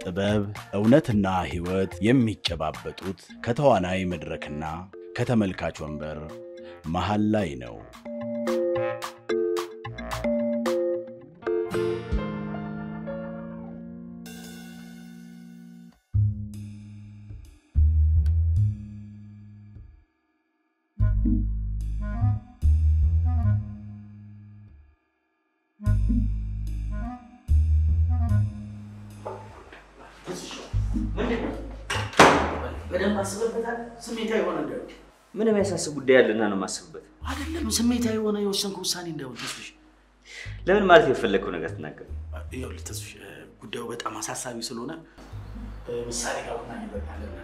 ጥበብ እውነትና ህይወት የሚጨባበጡት ከተዋናይ መድረክና ከተመልካች ወንበር መሃል ላይ ነው። በደንብ አስበበታል። ስሜታዊ ሆነ እንደው ምን የሚያሳስብ ጉዳይ ያለና ነው ማስበበት? አይደለም ስሜታዊ ሆነ የወሰንከው ውሳኔ እንዳይሆን ተስፍሽ። ለምን ማለት የፈለከው ነገር ተናገር። ይኸውልህ ተስፍሽ ጉዳዩ በጣም አሳሳቢ ስለሆነ ምሳሌ ጋር ሆና ይበቃለን።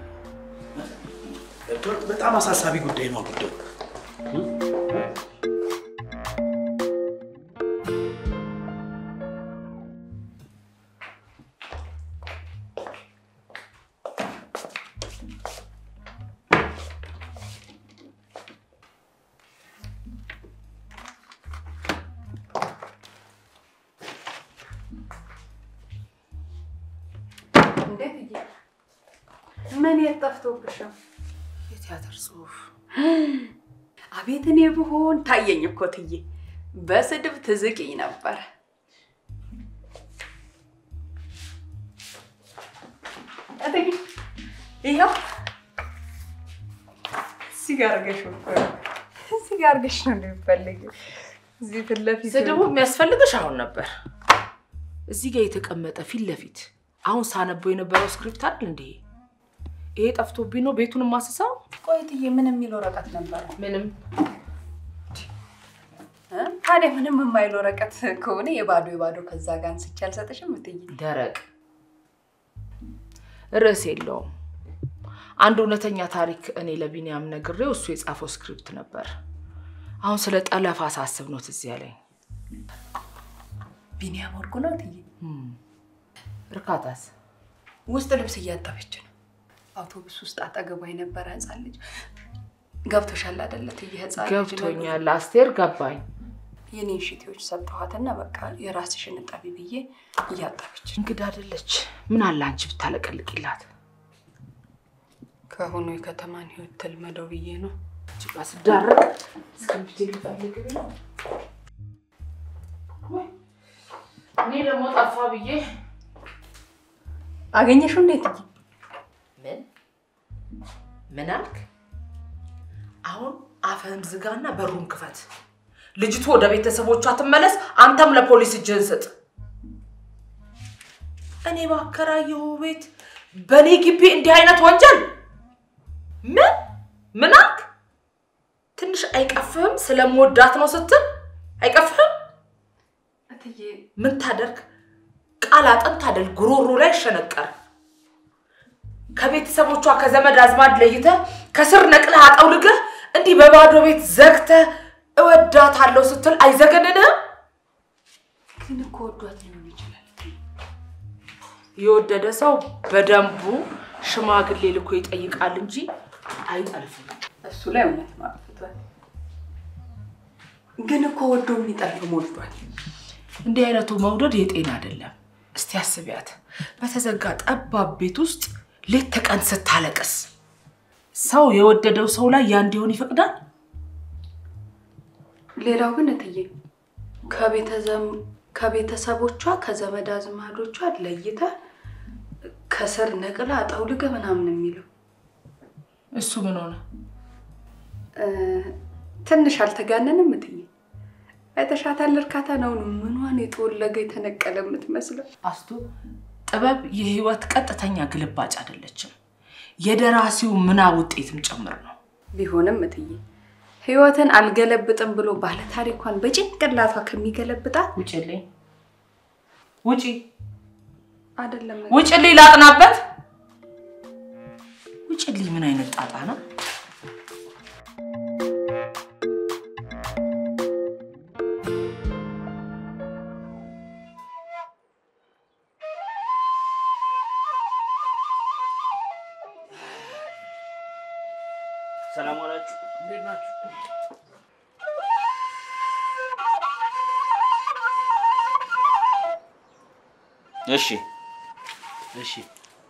በጣም አሳሳቢ ጉዳይ ነው ጉዳዩ። ምን ያጣፍቶብሽ? የቲያትር ጽሁፍ አቤት እኔ ብሆን ታየኝ እኮ ትዬ በስድብ ትዝቅኝ ነበር። አትይ ይሄው ሲጋርገሽ ነው እንደምፈልገው እዚህ ፍለፊት ስድቡ የሚያስፈልግሽ አሁን ነበር። እዚህ ጋር የተቀመጠ ፊት ለፊት አሁን ሳነበው የነበረው ስክሪፕት አይደል እንዴ? ይሄ ጠፍቶብኝ ነው ቤቱን ማሰሳው። ቆይትዬ ምን የሚል ወረቀት ነበር? ምንም ታዲያ ምንም የማይል ወረቀት ከሆነ የባዶ ከዛ ጋር አንስቼ አልሰጥሽም እትዬ። ደረቅ ርዕስ የለውም። አንድ እውነተኛ ታሪክ እኔ ለቢኒያም ነግሬው እሱ የጻፈው ስክሪፕት ነበር። አሁን ስለ ጠለፋ ሳስብ ነው ትዝ ያለኝ። ቢኒያም ወርቁ ነው እትዬ? እርካታስ? ውስጥ ልብስ እያጠበች ነው። አውቶቡስ ውስጥ አጠገቧ የነበረ ህፃን ልጅ ገብቶሻል አይደል እትዬ? ህፃን ልጅ ገብቶኛል አስቴር ገባኝ። የኔን ሽቲዎች ሰጥቷትና በቃ የራስሽን ጠቢ ብዬ እያጠበች። እንግዳ አይደለች። ምን አለ አንቺ ብታለቀልቂላት? ከሆነ የከተማን ህይወት ተልመደው ብዬ ነው። ጭቃስ ዳረቅ ስክሪፕት ልፈልግ ነው። እኔ ደግሞ ጠፋ ብዬ አገኘሽው እንዴት? ምን አልክ? አሁን አፈን ዝጋና በሩን ክፈት። ልጅቱ ወደ ቤተሰቦቿ ትመለስ፣ አንተም ለፖሊስ እጅህን ስጥ። እኔ ባከራየው ቤት በኔ ግቢ እንዲህ አይነት ወንጀል ምን አልክ? ትንሽ አይቀፍህም? ስለምወዳት ነው ስትል አይቀፍህም? እትዬ ምን ታደርግ? ቃል አጥንት አይደል ጉሮሮ ላይ ሸነቀር። ከቤተሰቦቿ ከዘመድ አዝማድ ለይተ ከስር ነቅለህ አጣውልገህ እንዲህ በባዶ ቤት ዘግተ እወዳታለሁ ስትል አይዘገንንም? ግን እኮ ወዷት ሊሆን ይችላል። የወደደ ሰው በደንቡ ሽማግሌ ልኮ ይጠይቃል እንጂ አይጠልፍም። እሱ ላይ እውነት ማጥፍቷል። ግን እኮ ወዶ የሚጠልፍ ሞልቷል። እንዲህ አይነቱ መውደድ የጤና አይደለም። እስቲ አስቢያት በተዘጋ ጠባብ ቤት ውስጥ ሌት ተቀን ስታለቅስ ሰው የወደደው ሰው ላይ ያ እንዲሆን ይፈቅዳል? ሌላው ግን እትዬ ከቤተሰቦቿ ከዘመድ አዝማዶቿ ለይተ ከስር ነቅላ አጣውልገ ምናምን የሚለው እሱ ምን ሆነ? ትንሽ አልተጋነንም እትዬ? አይተሻታል እርካታ ነው ምንዋን የተወለገ የተነቀለ የምትመስለው አስቱ ጥበብ የህይወት ቀጥተኛ ግልባጭ አይደለችም የደራሲው ምናብ ውጤትም ጭምር ነው ቢሆንም እትዬ ህይወትን አልገለብጥም ብሎ ባለ ታሪኳን በጭንቅላቷ ከሚገለብጣት ውጪልኝ ውጪ አይደለም ውጪልኝ ላጥናበት ውጪልኝ ምን አይነት ጣጣ ነው ሰላም አላችሁ እንዴት ናችሁ?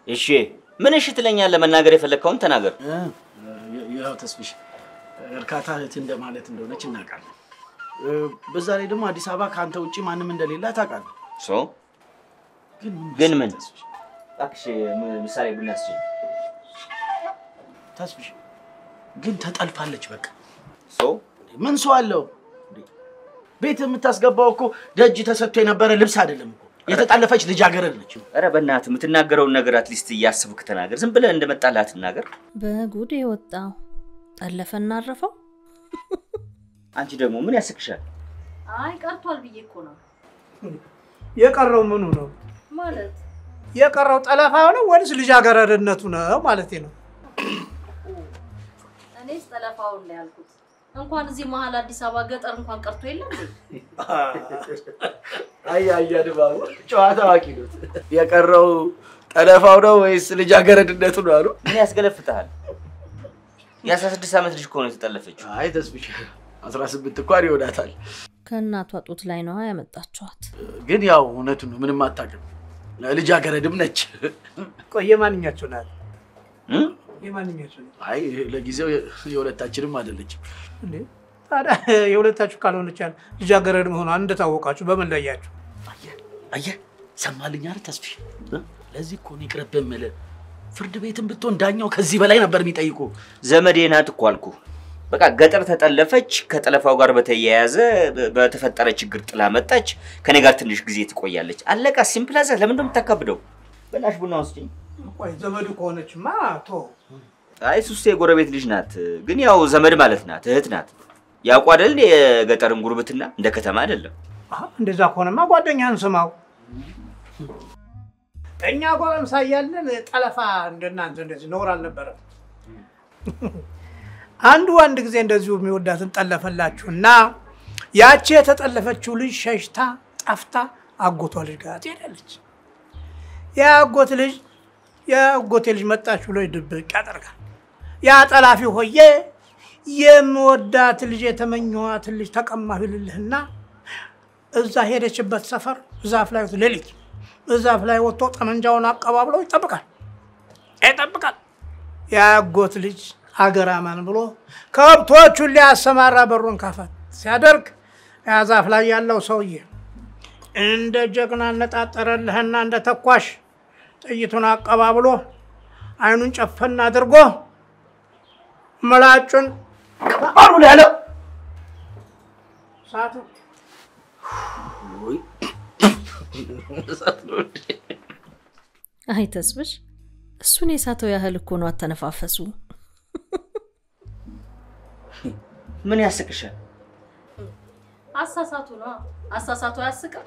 እሺ ምን እሺ ትለኛለህ መናገር የፈለከውን ተናገር ያው ተስፍሽ እርካታ እህት እንደማለት እንደሆነች እናውቃለን በዛ ላይ ደግሞ አዲስ አበባ ካንተ ውጪ ማንም እንደሌላ ታውቃለህ ግን ምን አክሽ ምሳሌ ብናስጂ ተስፍሽ ግን ተጠልፋለች በቃ ምን ሰው አለው ቤት የምታስገባው እኮ ደጅ ተሰጥቶ የነበረ ልብስ አይደለም እኮ የተጣለፈች ልጅ አገረድ ነች አረ በእናትህ የምትናገረው ነገር አትሊስት ያስብክ ተናገር ዝም ብለህ እንደመጣላት ተናገር በጉድ የወጣው ጠለፈና አረፈው አንቺ ደግሞ ምን ያስክሻል አይ ቀርቷል ብዬ እኮ ነው የቀረው ምኑ ነው ማለት የቀረው ጠለፋው ነው ወይስ ልጅ አገረድነቱ ነው ማለት ነው እኔስ ጠለፋው ነው ያልኩት እንኳን እዚህ መሃል አዲስ አበባ ገጠር እንኳን ቀርቶ የለም አይ ድባቡ ጨዋታ ዋቂ ነው የቀረው ጠለፋው ነው ወይስ ልጅ አገረድነቱ ነው አሉ ምን ያስገለፍታል የ16 ዓመት ልጅ ኮን የተጠለፈችው አይ ተስብሽ 18 እንኳን ይወዳታል ከእናቷ ጡት ላይ ነው ያመጣችኋት ግን ያው እውነቱ ነው ምንም አታውቅም ልጅ አገረድም ነች ቆየ ማንኛቸው ናት የማንኛቸው አይ ለጊዜው የሁለታችንም አይደለች እንዴ ታዲያ የሁለታችሁ ካልሆነች ልጅ አገረድ መሆኗን እንደታወቃችሁ በምን ለያችሁ አየ ሰማልኝ አይደል ተስፍሽ ለዚህ እኮ ነው ይቅርብም ፍርድ ቤትም ብትሆን ዳኛው ከዚህ በላይ ነበር የሚጠይቁ ዘመዴ ናት እኮ አልኩ በቃ ገጠር ተጠለፈች ከጠለፋው ጋር በተያያዘ በተፈጠረ ችግር ጥላ መጣች ከኔ ጋር ትንሽ ጊዜ ትቆያለች አለቃ ሲምፕል አዘ ለምን እንደምታከብደው በላሽ ቡና ወስጂኝ ቆይ ዘመዱ ከሆነችማ ቶ አይ ሱስቴ ጎረቤት ልጅ ናት ግን ያው ዘመድ ማለት ናት እህት ናት ያው አይደል የገጠርን ጉርብትና እንደ ከተማ አይደለም እንደዛ ከሆነማ ጓደኛህን ስማው እኛ ጎረምሳ ያለን ጠለፋ እንደናንተ እንደዚህ ኖር አልነበረም አንድ ጊዜ እንደዚሁ የሚወዳትን ጠለፈላችሁና ያቺ የተጠለፈችው ልጅ ሸሽታ ጠፍታ አጎቷ ልጅ ጋር ትሄዳለች ያጎቴ ልጅ መጣች ብሎ ድብቅ ያደርጋል ያ ጠላፊ ሆዬ የምወዳት ልጅ የተመኘኋት ልጅ ተቀማሁ ይልልህና እዛ ሄደችበት ሰፈር ዛፍ ላይ ሌሊት ዛፍ ላይ ወጥቶ ጠመንጃውን አቀባብሎ ይጠብቃል ያጎት ልጅ አገራማን ብሎ ከብቶቹን ሊያሰማራ በሩን ከፈት ሲያደርግ ያ ዛፍ ላይ ያለው ሰውዬ እንደ ጀግና ነጣጠረልህና እንደ ተኳሽ ጥይቱን አቀባብሎ አይኑን ጨፈና አድርጎ መላጩን አሩ ያለው ሳቱ አይ ተስብሽ እሱን የሳተው ያህል እኮ ነው አተነፋፈሱ ምን ያስክሻል አሳሳቱ ያስቀም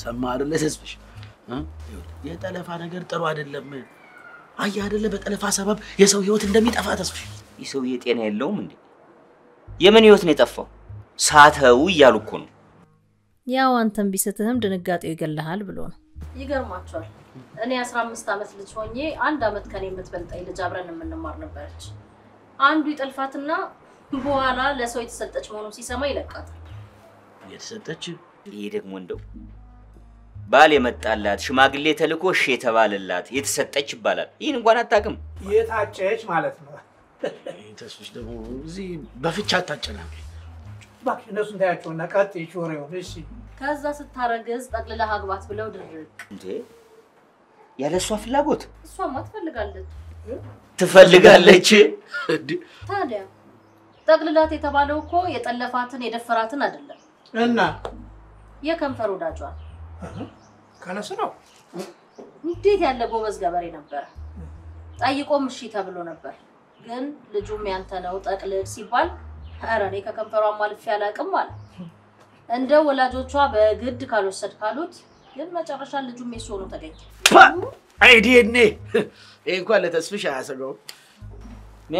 ሰማ አይደለ ተስብሽ የጠለፋ ነገር ጥሩ አይደለም አይ አይደለ በጠለፋ ሰበብ የሰው ህይወት እንደሚጠፋ ተስብሽ የሰው የጤና የለውም እንዴ የምን ህይወት ነው የጠፋው ሳተው ይያሉ እኮ ነው ያው አንተም ቢሰተህም ድንጋጤው ይገለሃል ብሎ ነው ይገርማችኋል እኔ 15 ዓመት ልጅ ሆኜ 1 ዓመት ከኔ የምትበልጣይ ልጅ አብረን የምንማር ነበርች አንዱ ይጠልፋትና በኋላ ለሰው የተሰጠች መሆኑ ሲሰማ ይለቃታል የተሰጠች ይሄ ደግሞ እንደው ባል የመጣላት ሽማግሌ ተልኮ እሺ የተባለላት የተሰጠች ይባላል ይሄን እንኳን አታውቅም የታጨች ማለት ነው ተስፍሽ ደግሞ እዚህ በፍቻ ታጨናል ባክ እነሱን ታያቸውና ቀጥ ይቾሬው እሺ ከዛ ስታረግዝ ጠቅልላ አግባት ብለው ድርቅ እንዴ ያለሷ ፍላጎት እሷማ ትፈልጋለች ታዲያ ጠቅልላት የተባለው እኮ የጠለፋትን የደፈራትን አይደለም እና የከንፈር ወዳጇን ከነሱ ነው እንዴት ያለ ጎበዝ ገበሬ ነበር ጠይቆም እሺ ተብሎ ነበር ግን ልጁም ያንተ ነው ጠቅልል ሲባል ኧረ እኔ ከከንፈሯ ማልፍ ያላቅም ማለት እንደ ወላጆቿ በግድ ካልወሰድ ካሉት ግን መጨረሻ ልጁም የሱ ሆኖ ተገኘ አይዲኔ እንኳን ለተስፍሽ አያሰጋው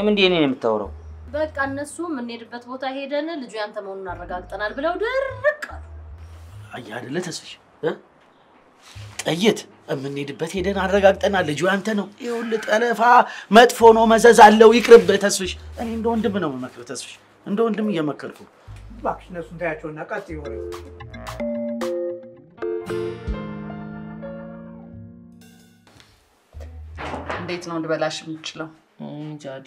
ምን ዲኤንኤ ነው የምታወራው በቃ እነሱ የምንሄድበት ቦታ ሄደን ልጁ ያንተ መሆኑን አረጋግጠናል ብለው ድርቅ አያ አይደለ ተስፍሽ ጠይት የምንሄድበት ሄደን አረጋግጠናል ልጁ ያንተ ነው ይኸውልህ ጠለፋ መጥፎ ነው መዘዝ አለው ይቅርብ ተስፍሽ እኔ እንደ ወንድም ነው የምመክረው ተስፍሽ እንደ ወንድም እየመከርኩ እባክሽ እነሱን ታያቸውና ቀጥ ይወሬ እንዴት ነው እንደበላሽ የምችለው እንጃድ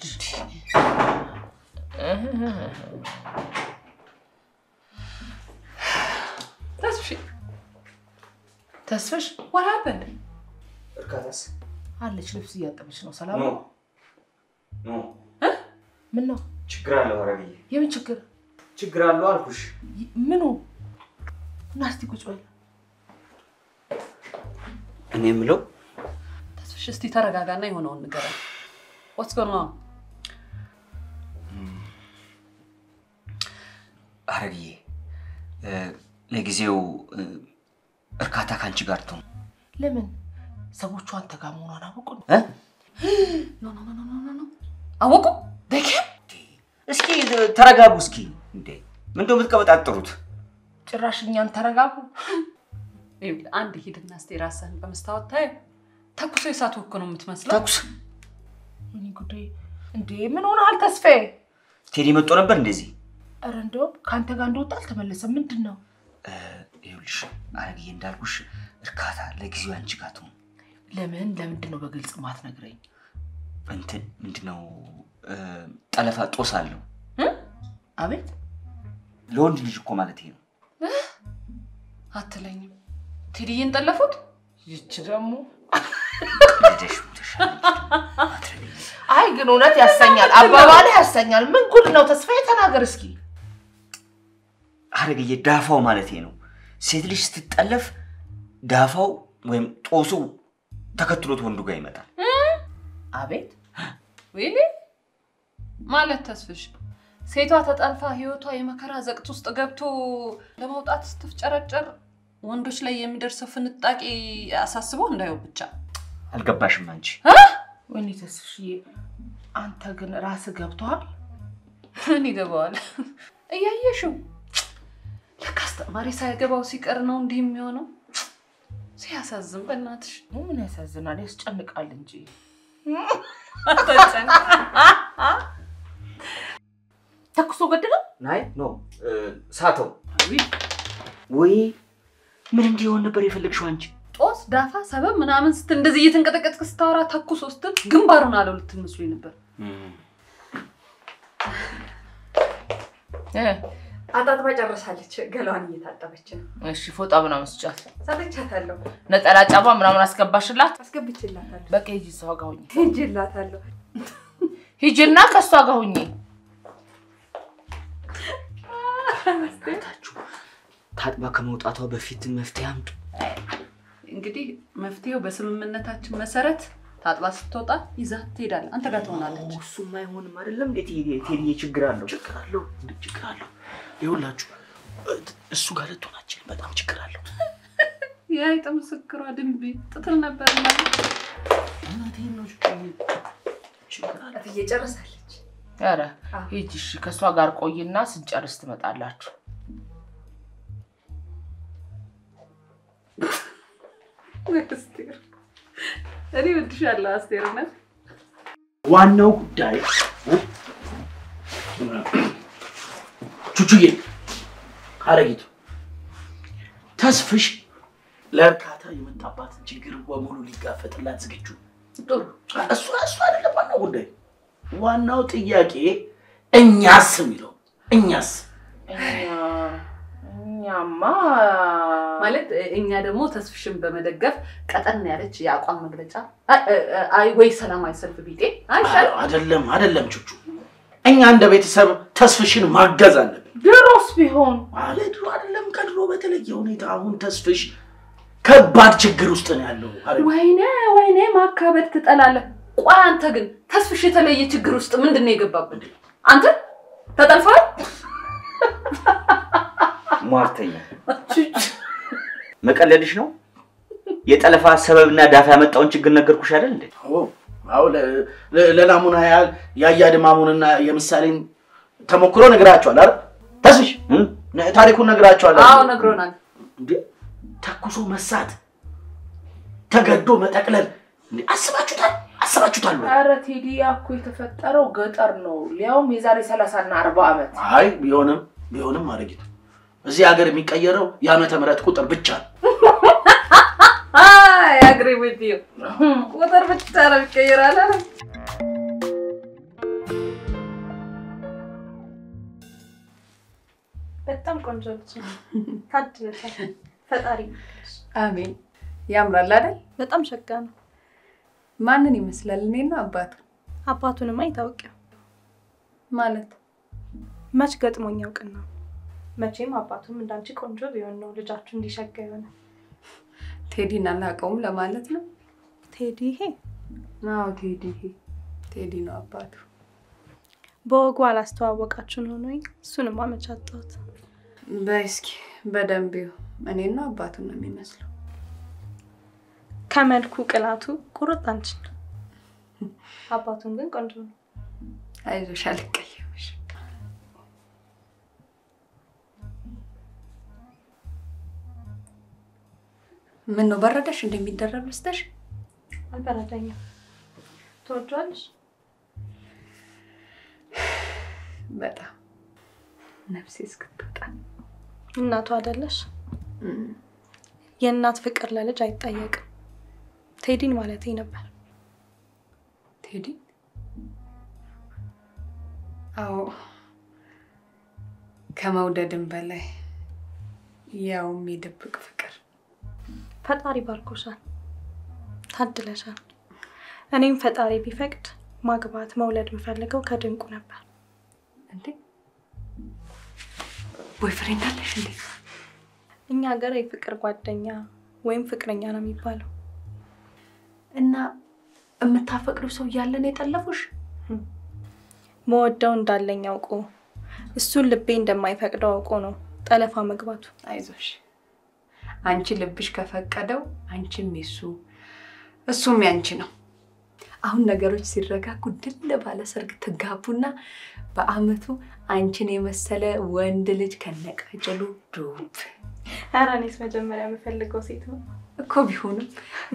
ተስፍሽ what happened እርካታስ አለች ልብስ እያጠበች ነው ሰላም ነው ምን ነው ችግር አለው አረጋዬ የምን ችግር አለው አልኩሽ ምኑ ናስቲ ቁጭ በል እኔ የምለው ተስፍሽ እስቲ ተረጋጋና የሆነውን ንገረኝ what's going on አረጋዬ ለጊዜው እርካታ ካንቺ ጋር ነው ለምን ሰዎቹ አንተ ጋር መሆኗን አወቁ ኖ አወቁ ደከ እስኪ ተረጋጉ እስኪ እንዴ ምንድነው የምትቀበጣጥሩት ጭራሽኛን ተረጋጉ አንድ ሂድና እስቲ ራስህን በመስታወት ታይ ተኩሶ የሳት ወክ ነው የምትመስለው ተኩስ ምን ጉዴ እንዴ ምን ሆነሃል ተስፋዬ ቴዲ መጥቶ ነበር እንደዚህ አረ እንደው ካንተ ጋር እንደወጣ አልተመለሰም ምንድነው ይኸውልሽ አረጋዬ እንዳልኩሽ እርካታ ለጊዜው አንቺ ጋር ነው ለምንድነው በግልጽ ማትነግረኝ እንትን ምንድነው ጠለፋ ጦሳለሁ አቤት ለወንድ ልጅ እኮ ማለት ነው አትለኝም ቴዲዬን ጠለፉት ይች ደግሞ አይ ግን እውነት ያሰኛል አባባለ ያሰኛል ምን ጉድ ነው ተስፋዬ ተናገር እስኪ አረጋዬ ዳፋው ማለት ነው ሴት ልጅ ስትጠለፍ ዳፋው ወይም ጦሱ ተከትሎት ወንዱ ጋር ይመጣል አቤት ወይኔ ማለት ተስፍሽ ሴቷ ተጠልፋ ህይወቷ የመከራ ዘቅት ውስጥ ገብቶ ለመውጣት ስትፍጨረጨር ወንዶች ላይ የሚደርሰው ፍንጣቂ አሳስቦ እንዳይው ብቻ አልገባሽም አንቺ ወይኔ ተስፍሽዬ አንተ ግን ራስ ገብቷል ምን ይገባዋል እያየሽው ለካስተማሪ ሳይገባው ሲቀር ነው እንዲህ የሚሆነው ሲያሳዝን በእናትሽ ምን ያሳዝናል ያስጨንቃል እንጂ ተኩሶ ገደለው ናይ ኖ ሳተው ወይ ምን እንዲሆን ነበር የፈለግሽው አንቺ ጦስ ዳፋ ሰበብ ምናምን ስት እንደዚህ እየተንቀጠቀጥክ ስታወራ ተኩሶ ስትል ግንባሩን አለው ልትመስሉኝ ነበር አጣጥባ ጨርሳለች ገላዋን እየታጠበች ነው እሺ ፎጣ ምናምን ስጫት ሰጥቻታለሁ ነጠላ ጫማ ምናምን አስገባሽላት አስገብቼላታለሁ በቃ ሂጂ ሰው ጋር ሁኚ ሂጂላታለሁ ሂጂና ከሷ ጋር ሁኚ ታጥባ ከመውጣቷ በፊት መፍትሄ አምጡ እንግዲህ መፍትሄው በስምምነታችን መሰረት ታጥባ ስትወጣ ይዛ ትሄዳለህ አንተ ጋር ትሆናለች እሱማ አይሆንም አይደለም እንዴ ቴዲዬ ችግር አለው ይኸውላችሁ እሱ ጋር ልትሆናችን በጣም ችግር አለው ያይጥ ምስክሯ ድንቢ ጥትል ነበር ማለት እናቴን ነው ችግር አለ እየጨረሳለች ኧረ ሂጂ እሺ ከሷ ጋር ቆይና ስንጨርስ ትመጣላችሁ አስቴር እኔ ወድሻለሁ አስቴርና ዋናው ጉዳይ ቹቹዬ አረጊቱ ተስፍሽ ለእርካታ የመጣባትን ችግር በሙሉ ሊጋፈጥላት ዝግጁ ጥሩ እሱ አይደለም ዋናው ጉዳይ ዋናው ጥያቄ እኛስ የሚለው እኛስ እኛማ ማለት እኛ ደግሞ ተስፍሽን በመደገፍ ቀጠን ያለች የአቋም መግለጫ አይ ወይ ሰላማዊ ሰልፍ ቢጤ አይሻል አይደለም ቹቹ እኛ እንደ ቤተሰብ ተስፍሽን ማገዝ አለብን። ድሮስ ቢሆን አለ ድሮ አይደለም ከድሮ በተለየ ሁኔታ አሁን ተስፍሽ ከባድ ችግር ውስጥ ነው ያለው። ወይኔ ማካበድ ትጠላለህ። ቆይ አንተ ግን ተስፍሽ የተለየ ችግር ውስጥ ምንድነው የገባብህ? አንተ ተጠልፈሃል? ሟርተኛ መቀለድሽ ነው? የጠለፋ ሰበብና ዳፋ ያመጣውን ችግር ነገርኩሽ አይደል እንዴ? አዎ ለናሙና ያህል ያያድማሙንና የምሳሌን ተሞክሮ ነግራቸዋል አይደል? ተስፍሽ ታሪኩን ነግራቸዋል። አዎ ነግሮናል። እንዴ ተኩሶ መሳት ተገዶ መጠቅለል እንዴ አስባችሁታል? ኧረ ቴዲ ያኮ የተፈጠረው ገጠር ነው። ሊያውም የዛሬ 30 እና 40 ዓመት። አይ ቢሆንም ማረጊት እዚህ ሀገር የሚቀየረው የዓመተ ምህረት ቁጥር ብቻ ነው። I agree with you. ቁጥር ብቻ ነው ይቀየራል አይደል? በጣም ቆንጆ ልጅ ነው። ታድለሻል። ፈጣሪ አሜን። ያምራል አይደል? በጣም ሸጋ ነው። ማንን ይመስላል? እኔና አባቱ? አባቱንማ አይታወቅም ማለት መች ገጥሞኝ ያውቅና። መቼም አባቱም እንዳንቺ ቆንጆ ቢሆን ነው ልጃችሁ እንዲሸጋ ይሆናል። ቴዲን አላውቀውም ለማለት ነው። ቴዲ ይሄ ቴዲ ነው አባቱ። በወጉ አላስተዋወቃችሁ ነው ነው? እሱንም አመቻጣሁት። በእስኪ በደንብ እኔና አባቱን ነው የሚመስለው። ከመልኩ ቅላቱ ቁርጥ አንቺን። አባቱን ግን ቆንጆ ነው። አይዞሽ አልቀየምሽ። ምን ነው በረደሽ? እንደሚደረብ ልስጥሽ? አልበረደኝም። ትወጂዋለሽ? በጣም ነፍሴ እስክትወጣ። እናቱ አይደለሽ? የእናት ፍቅር ለልጅ አይጠየቅም። ቴዲን ማለቴ ነበር። ቴዲ? አዎ ከመውደድም በላይ ያው የሚደብቅ ፍቅር። ፈጣሪ ባርኮሻል። ታድለሻል። እኔም ፈጣሪ ቢፈቅድ ማግባት መውለድ የምፈልገው ከድንቁ ነበር። እንዴ ቦይፍሬንድ አለሽ እንዴ? እኛ ሀገር የፍቅር ጓደኛ ወይም ፍቅረኛ ነው የሚባለው። እና የምታፈቅሪው ሰው ያለን የጠለፉሽ? መወደው እንዳለኝ አውቆ እሱን ልቤ እንደማይፈቅደው አውቆ ነው ጠለፋ መግባቱ። አይዞሽ አንቺ ልብሽ ከፈቀደው አንቺም የሱ እሱም ያንቺ ነው። አሁን ነገሮች ሲረጋጉ ድል ባለ ሰርግ ትጋቡና በአመቱ አንቺን የመሰለ ወንድ ልጅ ከነቃጭሉ ዱብ። ኧረ እኔስ መጀመሪያ የምፈልገው ሴት ነው እኮ። ቢሆንም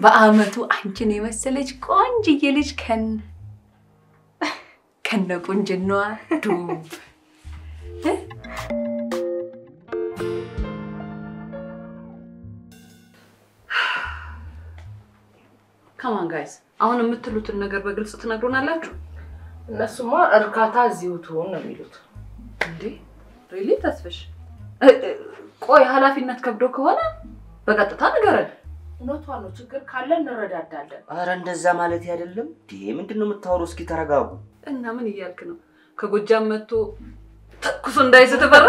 በአመቱ አንቺን የመሰለች ቆንጅዬ ልጅ ከነቁንጅናዋ ዱብ። Come on guys. አሁን የምትሉትን ነገር በግልጽ ትነግሩናላችሁ? እነሱማ እርካታ እዚሁ ትሆን ነው የሚሉት። እንዴ ሪሊ ተስፍሽ? ቆይ ኃላፊነት ከብዶ ከሆነ በቀጥታ ንገረን። እውነቷን ነው። ችግር ካለ እንረዳዳለን። አረ እንደዛ ማለት አይደለም። ምንድነው የምታወሩ? እስኪ ተረጋጉ። እና ምን እያልክ ነው? ከጎጃም መጥቶ ተኩስ እንዳይስት ፈራ?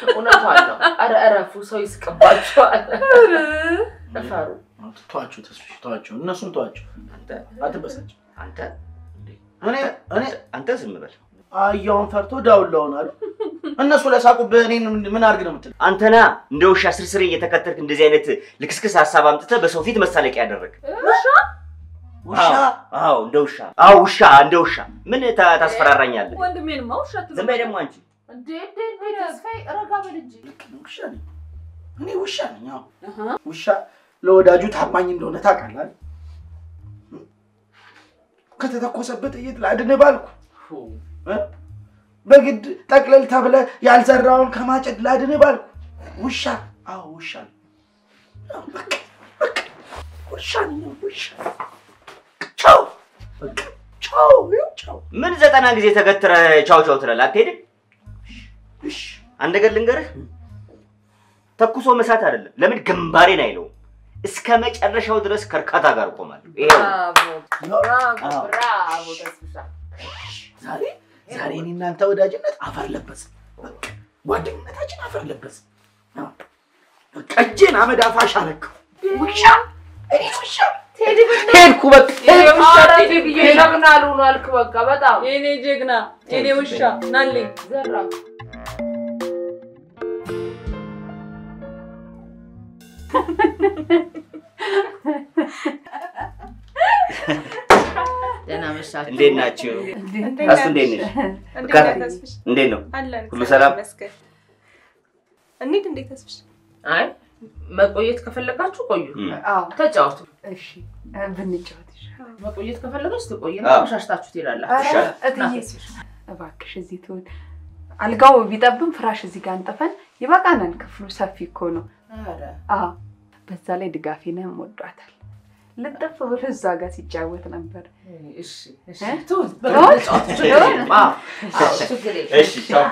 እውነቷን ነው። አረ እረፉ፣ ሰው ይስቀባቸዋል። ተፈሩ። ተዋቸው ተስፍሽ፣ ተዋቸው። እነሱን ተዋቸው። አትበሳጭ። አንተ ዝም በል። አያውን ፈርቶ ዳውላውን አሉ። እነሱ ለሳቁብህ እኔን ምን አድርግ ነው የምትል? አንተና እንደ ውሻ ስርስሬ እየተከተልክ እንደዚህ አይነት ልክስክስ ሐሳብ አምጥተህ በሰው ፊት መሳለቂያ ያደረግ። ውሻ? አዎ እንደ ውሻ። አዎ ውሻ፣ እንደ ውሻ። ምን ታስፈራራኛለህ? ወንድሜንማ ውሻ ትበል። ዝም በይ ደግሞ አንቺ። እንዴ ተስፋዬ ረጋ በል እንጂ። ውሻ ነኝ እኔ፣ ውሻ ነኝ። አዎ ውሻ ለወዳጁ ታማኝ እንደሆነ ታውቃለህ። ከተተኮሰበት ጥይት ላድን ባልኩ በግድ ጠቅለል ተብለ ያልዘራውን ከማጨድ ላድን ባልኩ ውሻ። አዎ ውሻ ነው። በቃ ውሻ ነው። ውሻ ቻው። በቃ ቻው። ምን 90 ጊዜ ተገትረ ቻው ትላለህ? አትሄድም? እሺ አንድ ነገር ልንገርህ፣ ተኩሶ መሳት አይደለም። ለምን ግንባሬን አይለውም? እስከ መጨረሻው ድረስ ከርካታ ጋር ቆማለሁ። ይሄው ብራቮ ተስፍሻ። ዛሬ ዛሬ እኔ እናንተ ወዳጅነት አፈር ለበስ። በቃ ጓደኝነታችን አፈር ለበስ። በቃ እጄን አመድ አፋሽ አረከው። ውሻ እኔ ውሻ ሄድኩ በቃ ቴዲ ብዬ ጀግና ልሁን አልክ። በቃ በጣም የኔ ጀግና የኔ ውሻ ናልኝ ዘራ ደህና መሻችሁ። እንዴት ናችሁ? ታስ እንዴት ነሽ? እንዴት ነው? ሁሉ ሰላም? እንዴት ተስፍሽ? አይ መቆየት ከፈለጋችሁ ቆዩ። አዎ ተጫወቱ። እሺ ብንጫወት መቆየት ከፈለጋችሁ ትቆዩና ሻሽታችሁ ትሄዳላችሁ። እባክሽ እዚህ ትሆን አልጋው ቢጠብም ፍራሽ እዚህ ጋር አንጠፈን ይበቃናል። ክፍሉ ሰፊ እኮ ነው። አዎ በዛ ላይ ድጋፌንም ወዷታል። ልጥፍ ብሎ እዛ ጋር ሲጫወት ነበር። እሺ እሺ ተው በቃ ተጫወቱ። አዎ ችግር የለም። እሺ ቻው።